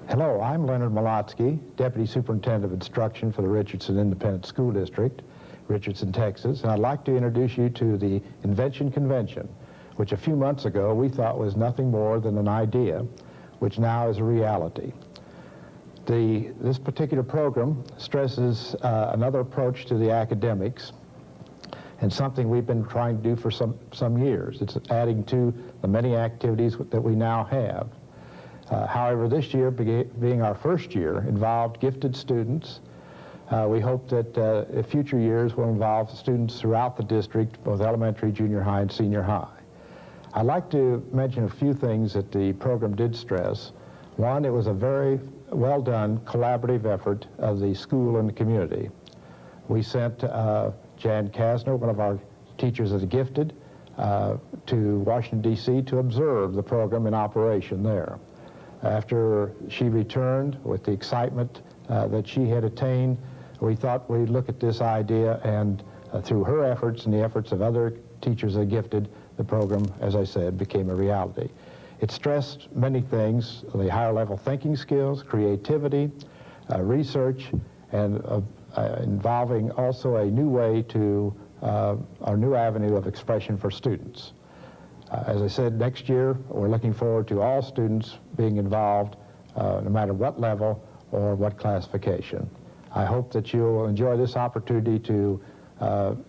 Hello, I'm Leonard Molosky, Deputy Superintendent of Instruction for the Richardson Independent School District, Richardson, Texas, and I'd like to introduce you to the Invention Convention, which a few months ago we thought was nothing more than an idea, which now is a reality. This particular program stresses another approach to the academics, and something we've been trying to do for some years. It's adding to the many activities that we now have. However, this year, being our first year, involved gifted students. We hope that future years will involve students throughout the district, both elementary, junior high, and senior high. I'd like to mention a few things that the program did stress. One, it was a very well-done collaborative effort of the school and the community. We sent Jan Casner, one of our teachers as a gifted, to Washington, D.C. to observe the program in operation there. After she returned with the excitement that she had attained, we thought we'd look at this idea, and through her efforts and the efforts of other teachers that gifted, the program, as I said, became a reality. It stressed many things: the higher level thinking skills, creativity, research, and involving also a new way to, our new avenue of expression for students. As I said, next year we're looking forward to all students being involved, no matter what level or what classification. I hope that you'll enjoy this opportunity to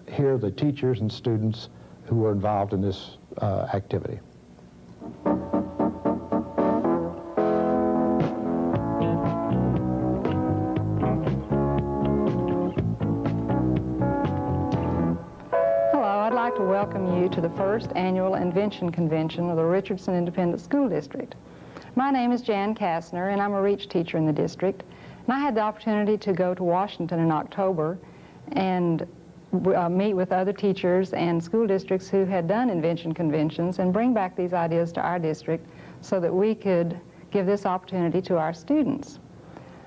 hear the teachers and students who were involved in this activity. Welcome you to the first annual Invention Convention of the Richardson Independent School District. My name is Jan Casner, and I'm a Reach teacher in the district. And I had the opportunity to go to Washington in October and meet with other teachers and school districts who had done invention conventions and bring back these ideas to our district so that we could give this opportunity to our students.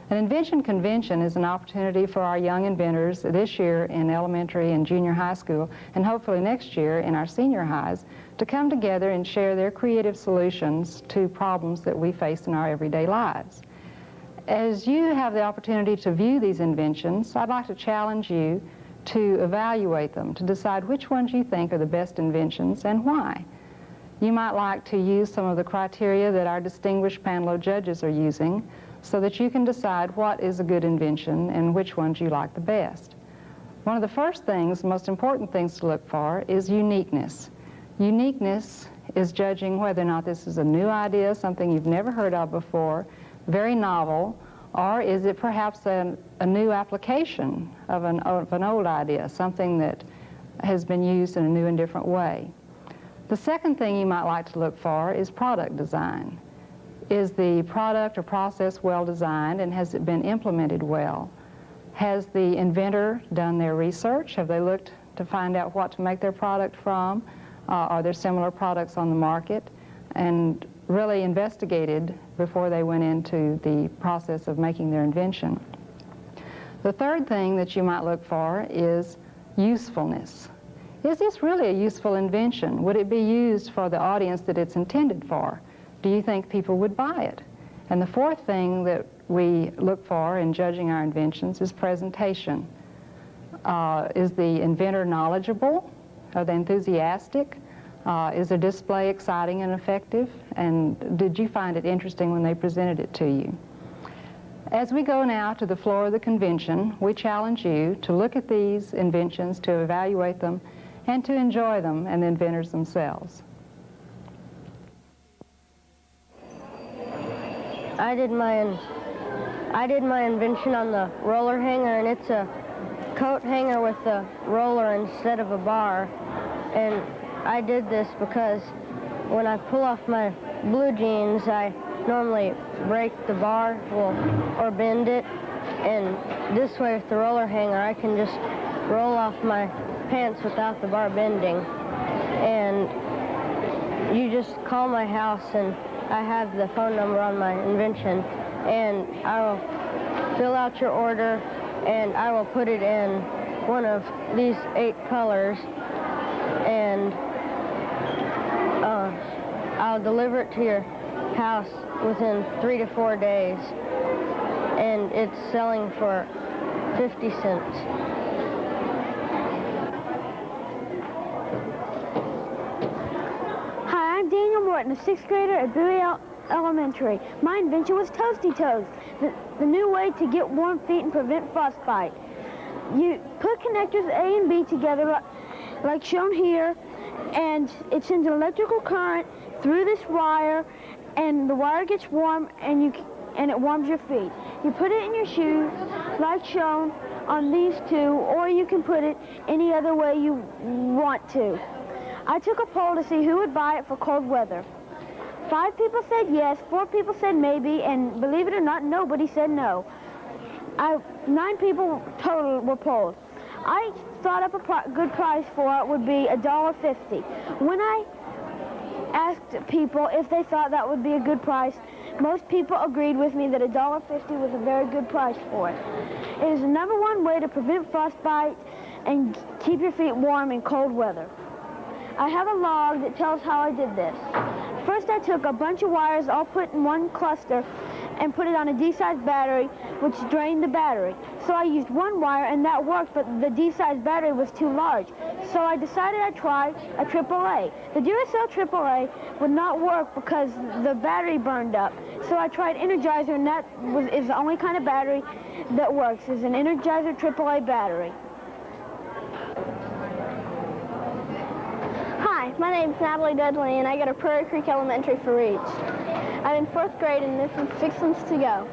An invention convention is an opportunity for our young inventors this year in elementary and junior high school, and hopefully next year in our senior highs, to come together and share their creative solutions to problems that we face in our everyday lives. As you have the opportunity to view these inventions, I'd like to challenge you to evaluate them, to decide which ones you think are the best inventions and why. You might like to use some of the criteria that our distinguished panel of judges are using, so that you can decide what is a good invention and which ones you like the best. One of the first things, most important things to look for is uniqueness. Uniqueness is judging whether or not this is a new idea, something you've never heard of before, very novel, or is it perhaps a new application of an old idea, something that has been used in a new and different way. The second thing you might like to look for is product design. Is the product or process well designed, and has it been implemented well? Has the inventor done their research? Have they looked to find out what to make their product from? Are there similar products on the market? And really investigated before they went into the process of making their invention. The third thing that you might look for is usefulness. Is this really a useful invention? Would it be used for the audience that it's intended for? Do you think people would buy it? And the fourth thing that we look for in judging our inventions is presentation. Is the inventor knowledgeable? Are they enthusiastic? Is their display exciting and effective? And did you find it interesting when they presented it to you? As we go now to the floor of the convention, we challenge you to look at these inventions, to evaluate them, and to enjoy them and the inventors themselves. I did my invention on the roller hanger, and it's a coat hanger with a roller instead of a bar. And I did this because when I pull off my blue jeans, I normally break the bar or bend it. And this way with the roller hanger, I can just roll off my pants without the bar bending. And you just call my house, and I have the phone number on my invention, and I will fill out your order, and I will put it in one of these 8 colors, and I'll deliver it to your house within 3 to 4 days, and it's selling for 50 cents. Hi, I'm Daniel Morton, a 6th grader at Bowie Elementary. My invention was Toasty Toes, the new way to get warm feet and prevent frostbite. You put connectors A and B together like shown here, and it sends an electrical current through this wire, and the wire gets warm, and it warms your feet. You put it in your shoes like shown on these two, or you can put it any other way you want to. I took a poll to see who would buy it for cold weather. 5 people said yes, 4 people said maybe, and believe it or not, nobody said no. 9 people total were polled. I thought up a good price for it would be $1.50. When I asked people if they thought that would be a good price, most people agreed with me that $1.50 was a very good price for it. It is the #1 way to prevent frostbite and keep your feet warm in cold weather. I have a log that tells how I did this. First, I took a bunch of wires all put in one cluster and put it on a D-sized battery, which drained the battery. So I used one wire, and that worked, but the D-sized battery was too large. So I decided I'd try a AAA. The Duracell AAA would not work because the battery burned up. So I tried Energizer, and that is the only kind of battery that works, is an Energizer AAA battery. Hi, my name's Natalie Dudley, and I go to Prairie Creek Elementary for Reach. I'm in 4th grade, and this is Fixin's to Go.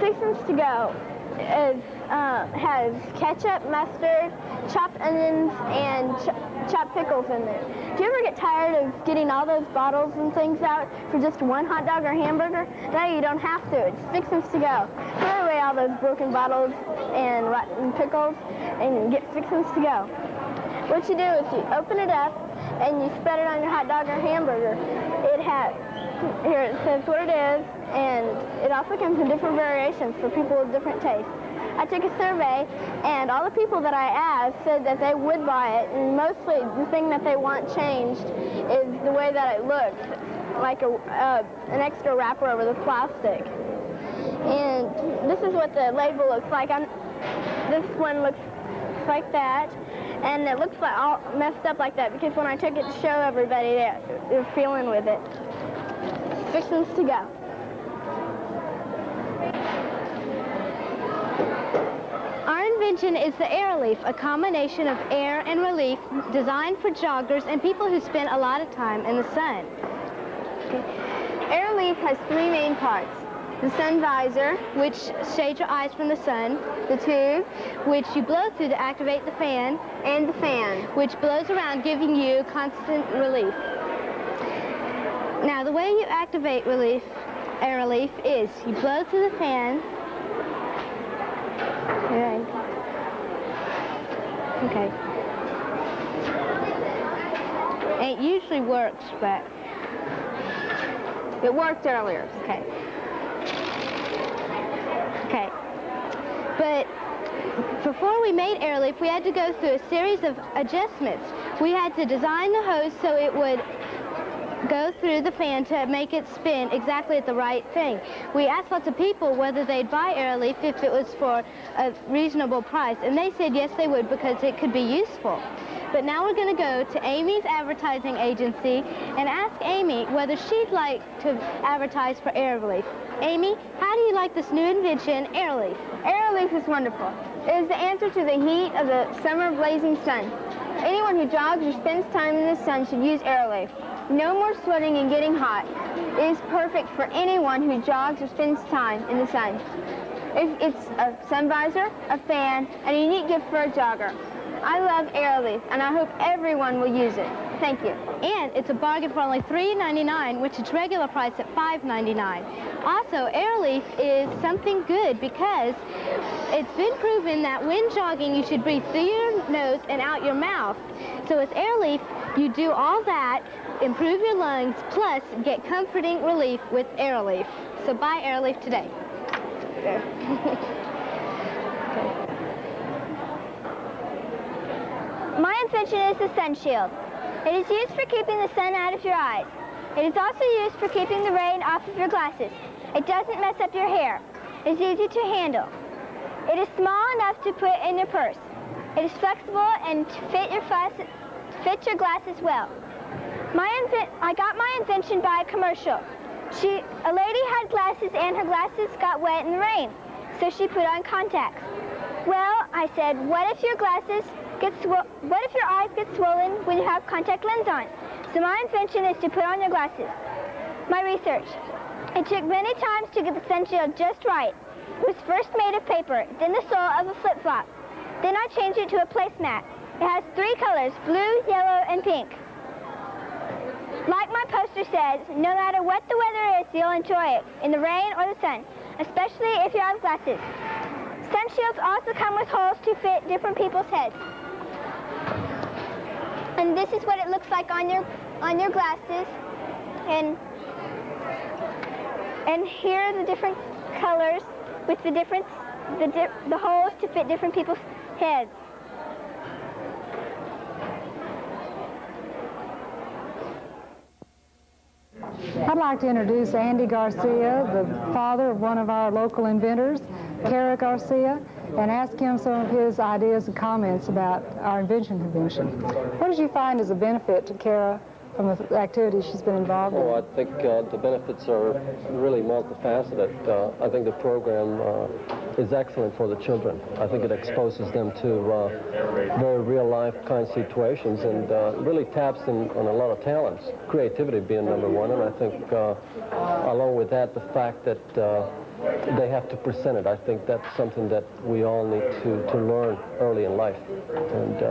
Fixin's to Go has ketchup, mustard, chopped onions, and chopped pickles in there. Do you ever get tired of getting all those bottles and things out for just one hot dog or hamburger? No, you don't have to. It's Fixin's to Go. Throw away all those broken bottles and rotten pickles and get Fixin's to Go. What you do is you open it up and you spread it on your hot dog or hamburger. Here it says what it is, and it also comes in different variations for people with different tastes. I took a survey, and all the people that I asked said that they would buy it, and mostly the thing that they want changed is the way that it looks, like an extra wrapper over the plastic. And this is what the label looks like. This one looks like that. And it looks like all messed up like that because when I took it to show everybody, they're feeling with it. Fixin's to Go. Our invention is the Airelief, a combination of air and relief designed for joggers and people who spend a lot of time in the sun. Okay. Airelief has 3 main parts. The sun visor, which shades your eyes from the sun, the tube, which you blow through to activate the fan, and the fan, which blows around giving you constant relief. Now, the way you activate Airelief is you blow through the fan. Okay. It usually works, but it worked earlier. Okay. Okay. But before we made Airelief, we had to go through a series of adjustments. We had to design the hose so it would go through the fan to make it spin exactly at the right thing. We asked lots of people whether they'd buy Airelief if it was for a reasonable price, and they said yes, they would because it could be useful. But now we're going to go to Amy's advertising agency and ask Amy whether she'd like to advertise for Airelief. Amy, how do you like this new invention, Airelief? Airelief is wonderful. It is the answer to the heat of the summer blazing sun. Anyone who jogs or spends time in the sun should use Airelief. No more sweating and getting hot. It is perfect for anyone who jogs or spends time in the sun. It's a sun visor, a fan, and a unique gift for a jogger. I love Airelief, and I hope everyone will use it. Thank you. And it's a bargain for only $3.99, which is regular price at $5.99. Also, Airelief is something good because it's been proven that when jogging, you should breathe through your nose and out your mouth. So with Airelief, you do all that, improve your lungs, plus get comforting relief with Airelief. So buy Airelief today. My invention is the Sunshield. It is used for keeping the sun out of your eyes. It is also used for keeping the rain off of your glasses. It doesn't mess up your hair. It's easy to handle. It is small enough to put in your purse. It is flexible and fit your glasses well. I got my invention by a commercial. A lady had glasses and her glasses got wet in the rain, so she put on contacts. Well, I said, what if your eyes get swollen when you have contact lens on? So my invention is to put on your glasses. My research. It took many times to get the Sunshield just right. It was first made of paper, then the sole of a flip-flop. Then I changed it to a placemat. It has 3 colors, blue, yellow, and pink. Like my poster says, no matter what the weather is, you'll enjoy it, in the rain or the sun, especially if you have glasses. Sunshields also come with holes to fit different people's heads. And this is what it looks like on your glasses. And here are the different colors with the holes to fit different people's heads. I'd like to introduce Andy Garcia, the father of one of our local inventors, Cara Garcia, and ask him some of his ideas and comments about our invention convention. What did you find as a benefit to Cara from the activities she's been involved in? Well, I think the benefits are really multifaceted. I think the program is excellent for the children. I think it exposes them to very real-life kind of situations and really taps them on a lot of talents, creativity being number one. And I think along with that, the fact that they have to present it. I think that's something that we all need to learn early in life. And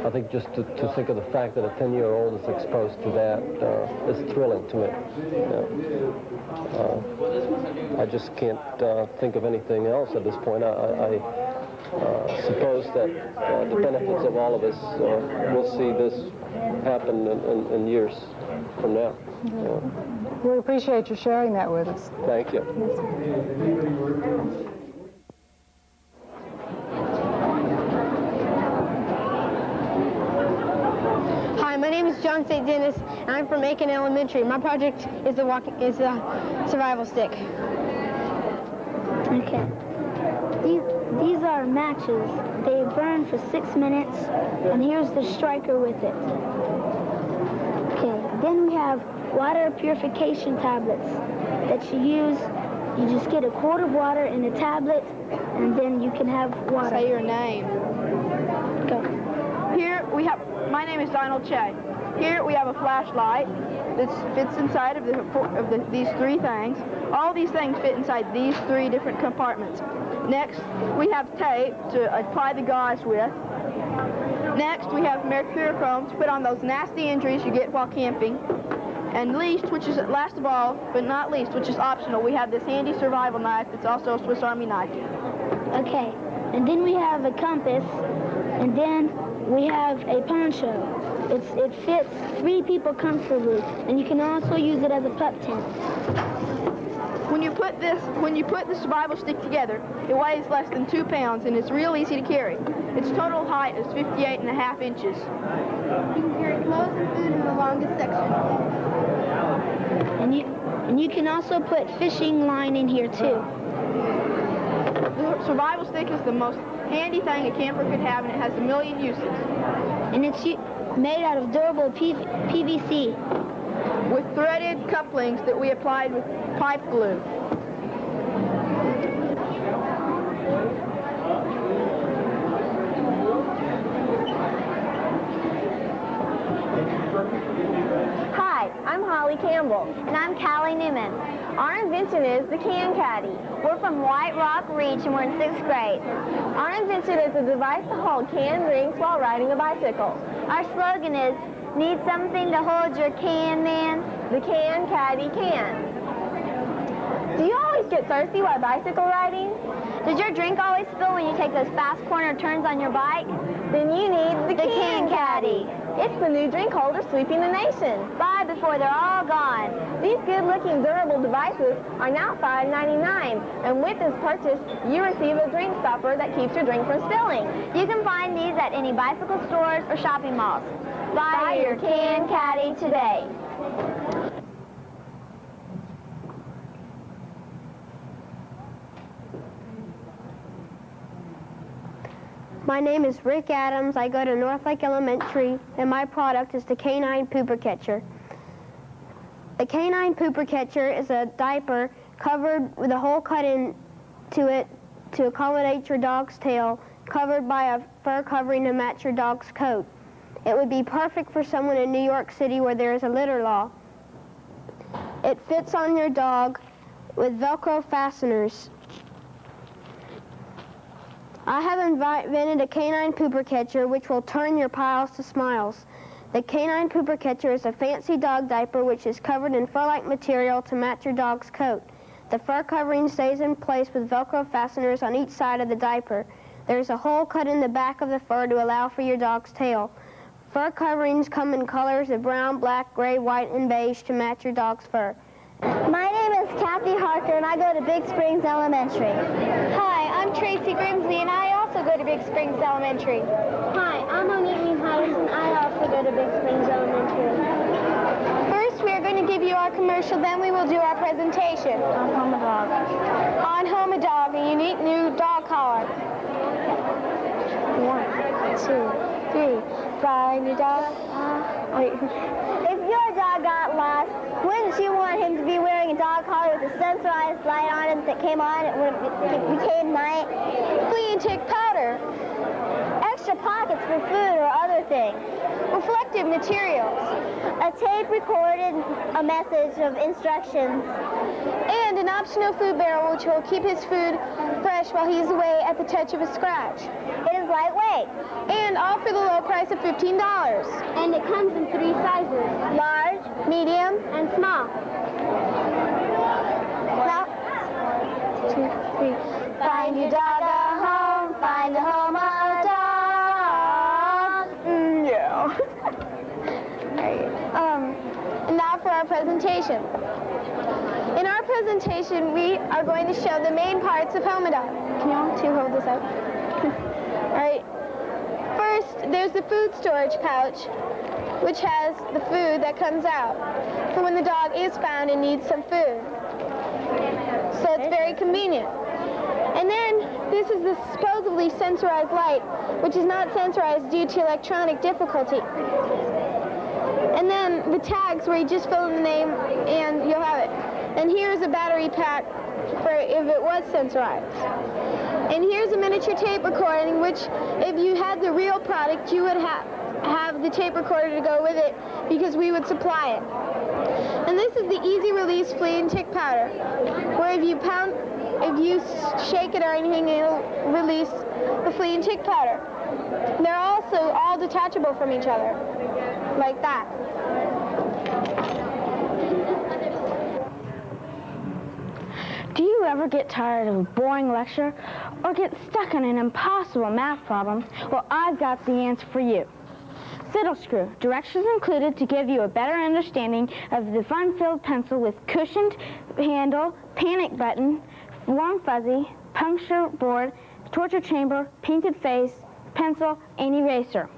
I think just to think of the fact that a 10-year-old is exposed to that is thrilling to me. I just can't think of anything else at this point. I suppose that the benefits of all of us, we'll see this happen in years from now. We appreciate you sharing that with us. Thank you. Hi, my name is John St. Denis, and I'm from Aiken Elementary. My project is a survival stick. Okay. These are matches. They burn for 6 minutes, and here's the striker with it. Okay, then we have water purification tablets that you use. You just get a quart of water in a tablet, and then you can have water. Say your name. Go. Here we have, my name is Donald Chae. Here we have a flashlight that fits inside of these 3 things. All these things fit inside these 3 different compartments. Next, we have tape to apply the gauze with. Next, we have mercurochrome to put on those nasty injuries you get while camping. And least, which is last of all, but not least, which is optional, we have this handy survival knife. It's also a Swiss Army knife. Okay, and then we have a compass, and then we have a poncho. It fits 3 people comfortably, and you can also use it as a pup tent. When you put the survival stick together, it weighs less than 2 pounds, and it's real easy to carry. Its total height is 58.5 inches. You can carry clothes and food in the longest section. And you can also put fishing line in here too. The survival stick is the most handy thing a camper could have, and it has a million uses. And it's made out of durable PVC. With threaded couplings that we applied with pipe glue. Hi, I'm Holly Campbell. And I'm Callie Newman. Our invention is the Can Caddy. We're from White Rock Reach and we're in 6th grade. Our invention is a device to hold canned drinks while riding a bicycle. Our slogan is, need something to hold your can, man? The Can Caddy can. Do you always get thirsty while bicycle riding? Does your drink always spill when you take those fast corner turns on your bike? Then you need the Can Caddy. It's the new drink holder sweeping the nation. Buy before they're all gone. These good-looking durable devices are now $5.99, and with this purchase, you receive a drink stopper that keeps your drink from spilling. You can find these at any bicycle stores or shopping malls. Buy your Can Caddy today. My name is Rick Adams. I go to Northlake Elementary, and my product is the Canine Pooper Catcher. The Canine Pooper Catcher is a diaper covered with a hole cut into it to accommodate your dog's tail, covered by a fur covering to match your dog's coat. It would be perfect for someone in New York City where there is a litter law. It fits on your dog with Velcro fasteners. I have invented a Canine Pooper Catcher which will turn your piles to smiles. The Canine Pooper Catcher is a fancy dog diaper which is covered in fur-like material to match your dog's coat. The fur covering stays in place with Velcro fasteners on each side of the diaper. There's a hole cut in the back of the fur to allow for your dog's tail. Fur coverings come in colors of brown, black, gray, white, and beige to match your dog's fur. My name is Kathy Harker, and I go to Big Springs Elementary. Hi, I'm Tracy Grimsley, and I also go to Big Springs Elementary. Hi, I'm Monique Patterson. I also go to Big Springs Elementary. First, we are going to give you our commercial, then we will do our presentation. On Home a Dog. On Home a Dog, a unique new dog collar. 1, 2, 3. Find your dog. If your dog got lost, wouldn't you want him to be wearing a dog collar with a sensorized light on it that came on when it became night? Flea and tick powder. Extra pockets for food or other things. Reflective materials. A tape recorded a message of instructions. And an optional food barrel which will keep his food fresh while he's away at the touch of a scratch. It is lightweight. And all for the low price of $15. And it comes in 3 sizes. Large, medium, and small. Now, 1, 2, 3. Find your dog a home. Find a home a dog. Yeah. And now for our presentation. In our presentation, we are going to show the main parts of Home a Dog. Can you all two hold this up? All right. First, there's the food storage pouch, which has the food that comes out for when the dog is found and needs some food. So it's very convenient. And then this is the supposedly sensorized light, which is not sensorized due to electronic difficulty. And then the tags where you just fill in the name and you'll have it. And here's a battery pack for if it was sensorized. And here's a miniature tape recording, which if you had the real product, you would have the tape recorder to go with it because we would supply it. And this is the easy release flea and tick powder, where if you shake it or anything, it'll release the flea and tick powder. They're also all detachable from each other, like that. Do you ever get tired of a boring lecture or get stuck on an impossible math problem? Well, I've got the answer for you. Fiddle screw. Directions included to give you a better understanding of the fun-filled pencil with cushioned handle, panic button, warm fuzzy, puncture board, torture chamber, painted face, pencil, and eraser.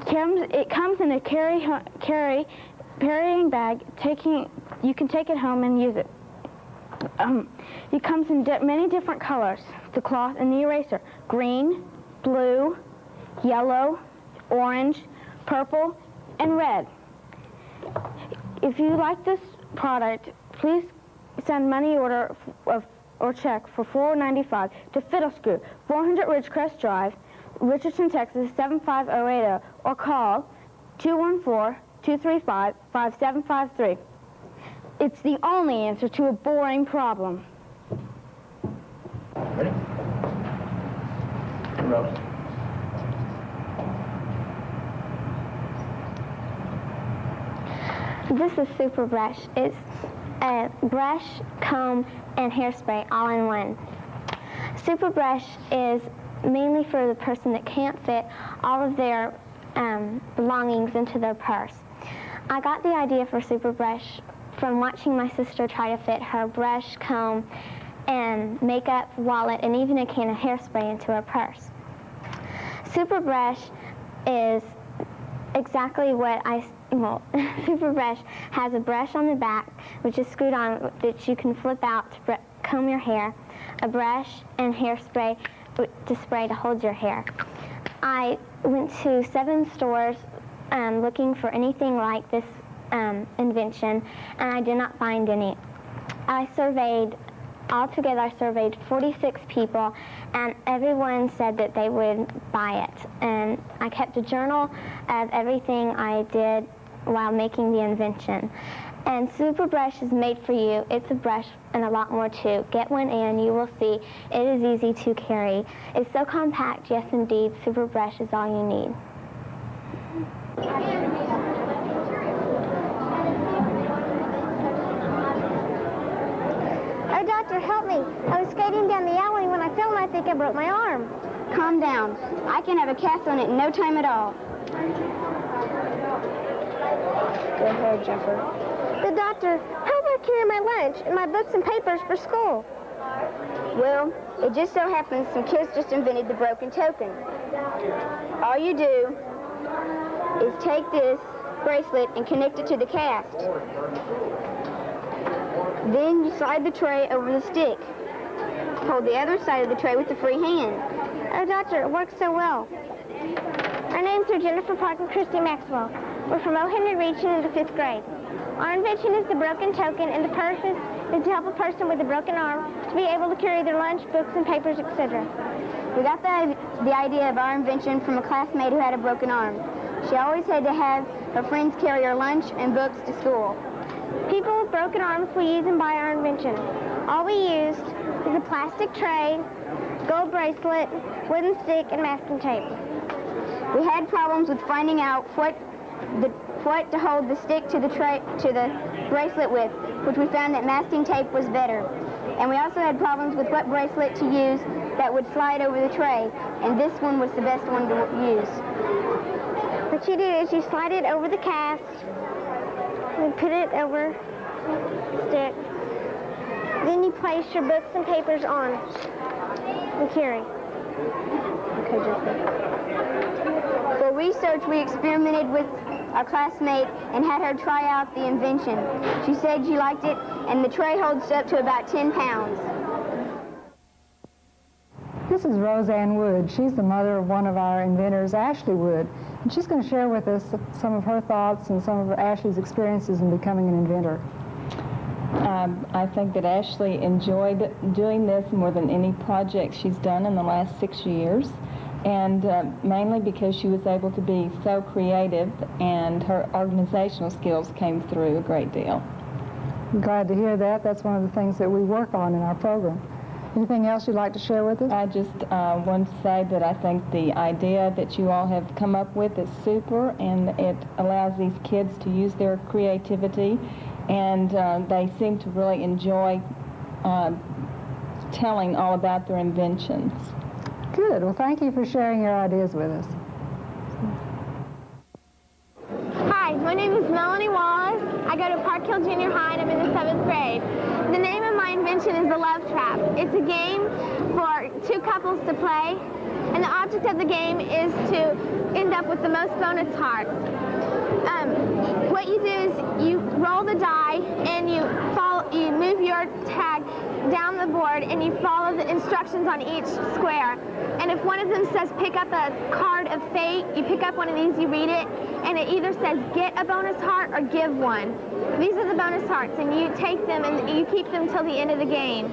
It comes in a carrying bag. You can take it home and use it. It comes in many different colors, the cloth and the eraser. Green, blue, yellow, orange, purple, and red. If you like this product, please send money order or check for $4.95 to Fiddle Screw, 400 Ridgecrest Drive, Richardson, Texas, 75080, or call 214-235-5753. It's the only answer to a boring problem. Ready? Roll. This is Super Brush. It's a brush, comb, and hairspray all in one. Super Brush is mainly for the person that can't fit all of their belongings into their purse. I got the idea for Super Brush from watching my sister try to fit her brush, comb, and makeup, wallet, and even a can of hairspray into her purse. Super Brush is exactly what Super Brush has a brush on the back, which is screwed on, that you can flip out to comb your hair, a brush and hairspray to spray to hold your hair. I went to 7 stores looking for anything like this invention, and I did not find any. Altogether I surveyed 46 people, and everyone said that they would buy it. And I kept a journal of everything I did while making the invention. And Super Brush is made for you. It's a brush and a lot more too. Get one and you will see it is easy to carry. It's so compact, yes indeed, Super Brush is all you need. Oh, doctor, help me. I was skating down the alley when I fell and I think I broke my arm. Calm down. I can have a cast on it in no time at all. Go ahead, Jumper. The doctor, how do I carry my lunch and my books and papers for school? Well, it just so happens some kids just invented the broken token. All you do is take this bracelet and connect it to the cast. Then you slide the tray over the stick. Hold the other side of the tray with the free hand. Oh, doctor, it works so well. Our names are Jennifer Park and Christy Maxwell. We're from O. Henry Richland in the 5th grade. Our invention is the broken token, and the purpose is to help a person with a broken arm to be able to carry their lunch, books, and papers, etc. We got the idea of our invention from a classmate who had a broken arm. She always had to have her friends carry her lunch and books to school. People with broken arms will use and buy our invention. All we used is a plastic tray, gold bracelet, wooden stick, and masking tape. We had problems with finding out what to hold the stick to the bracelet with, which we found that masking tape was better. And we also had problems with what bracelet to use that would slide over the tray, and this one was the best one to use. What you do is you slide it over the cast, and put it over the stick. Then you place your books and papers on and carry. Okay, Jessica. For research, we experimented with our classmate and had her try out the invention. She said she liked it, and the tray holds up to about 10 pounds. This is Roseanne Wood. She's the mother of one of our inventors, Ashley Wood. And she's going to share with us some of her thoughts and some of Ashley's experiences in becoming an inventor. I think that Ashley enjoyed doing this more than any project she's done in the last 6 years, and mainly because she was able to be so creative and her organizational skills came through a great deal. I'm glad to hear that. That's one of the things that we work on in our program. Anything else you'd like to share with us? I just want to say that I think the idea that you all have come up with is super, and it allows these kids to use their creativity, and they seem to really enjoy telling all about their inventions. Good. Well, thank you for sharing your ideas with us. Hi, my name is Melanie Wallace. I go to Park Hill Junior High, and I'm in the 7th grade. The name of my invention is the Love Trap. It's a game for 2 couples to play, and the object of the game is to end up with the most bonus hearts. What you do is you roll the die, and you move your tag down the board, and you follow the instructions on each square. And if one of them says pick up a card of fate, you pick up one of these, you read it, and it either says get a bonus heart or give one. These are the bonus hearts, and you take them and you keep them till the end of the game.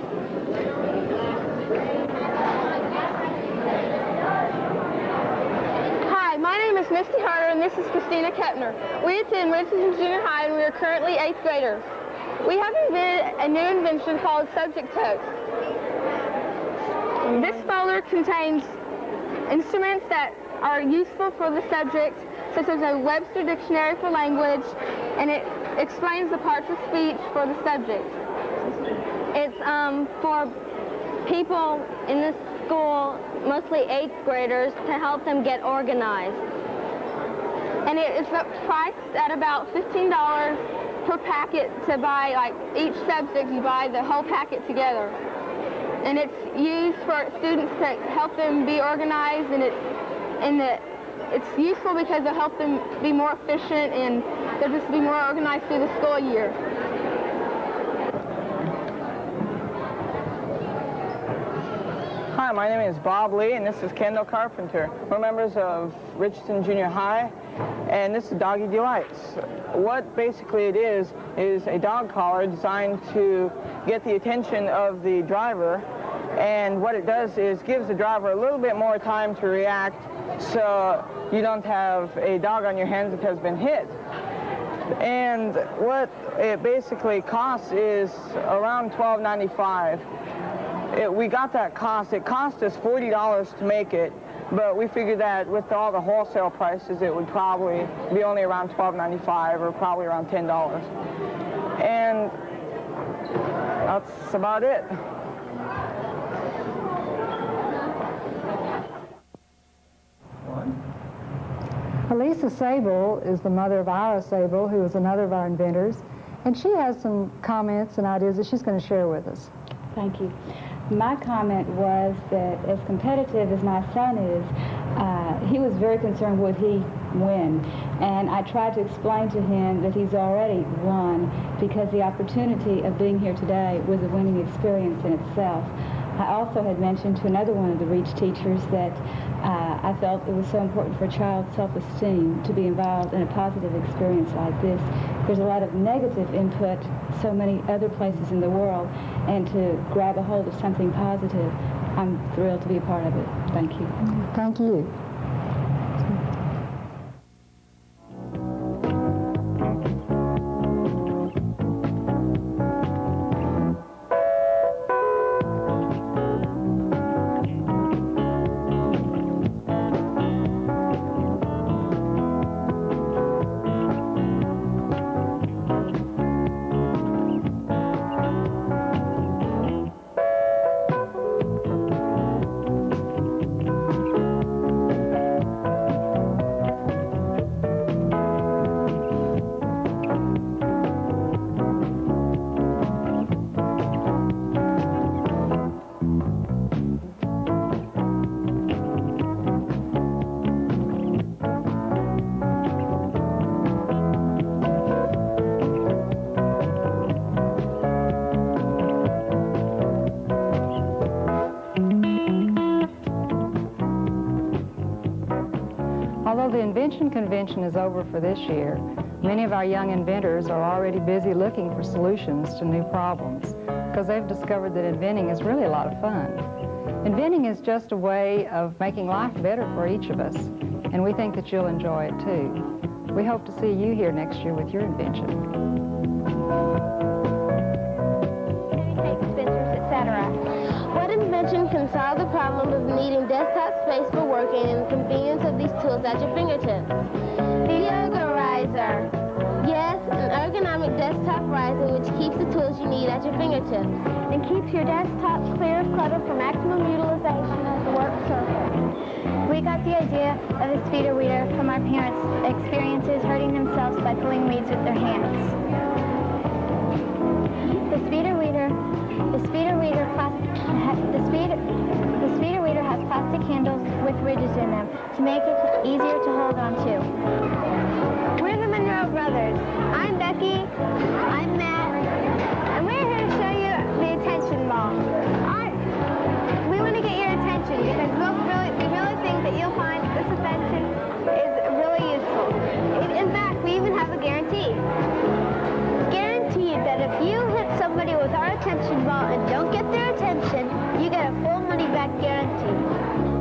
Hi, my name is Misty Harder, and this is Christina Kepner. We attend Richardson Junior High, and we are currently 8th graders. We have invented a new invention called Subject Tote. This folder contains instruments that are useful for the subject, such as a Webster Dictionary for language, and it explains the parts of speech for the subject. It's for people in this school, mostly 8th graders, to help them get organized. And it's priced at about $15 per packet to buy, like each subject, you buy the whole packet together. And it's used for students to help them be organized, and it's useful because it'll help them be more efficient and they'll just be more organized through the school year. Hi, my name is Bob Lee, and this is Kendall Carpenter. We're members of Richardson Junior High, and this is Doggy Delights. What basically it is a dog collar designed to get the attention of the driver, and what it does is gives the driver a little bit more time to react so you don't have a dog on your hands that has been hit. And what it basically costs is around $12.95. We got that cost. It cost us $40 to make it, but we figured that with all the wholesale prices, it would probably be only around $12.95 or probably around $10. And that's about it. Elisa Sable is the mother of Ira Sable, who is another of our inventors, and she has some comments and ideas that she's going to share with us. Thank you. My comment was that as competitive as my son is, he was very concerned would he win. And I tried to explain to him that he's already won because the opportunity of being here today was a winning experience in itself. I also had mentioned to another one of the REACH teachers that I felt it was so important for a child's self-esteem to be involved in a positive experience like this. There's a lot of negative input so many other places in the world, and to grab a hold of something positive, I'm thrilled to be a part of it. Thank you. Thank you. Although the Invention Convention is over for this year, many of our young inventors are already busy looking for solutions to new problems because they've discovered that inventing is really a lot of fun. Inventing is just a way of making life better for each of us, and we think that you'll enjoy it too. We hope to see you here next year with your invention. What invention can solve the problem of needing desktop space for working and the convenience of these tools at your fingertips? The Yoga Riser. Yes, an ergonomic desktop riser which keeps the tools you need at your fingertips. And keeps your desktop clear of clutter for maximum utilization of the work surface. We got the idea of the speeder weeder from our parents' experiences hurting themselves by pulling weeds with their hands. The speeder weeder has plastic handles with ridges in them to make it easier to hold on to. We're the Monroe Brothers. I'm Becky. I'm Matt. And we're here to show you the attention ball. We want to get your attention because we really think that you'll find this invention is really useful. In fact, we even have a guarantee. Guaranteed that if you hit somebody with our attention ball and don't get their attention, you get a full money-back guarantee.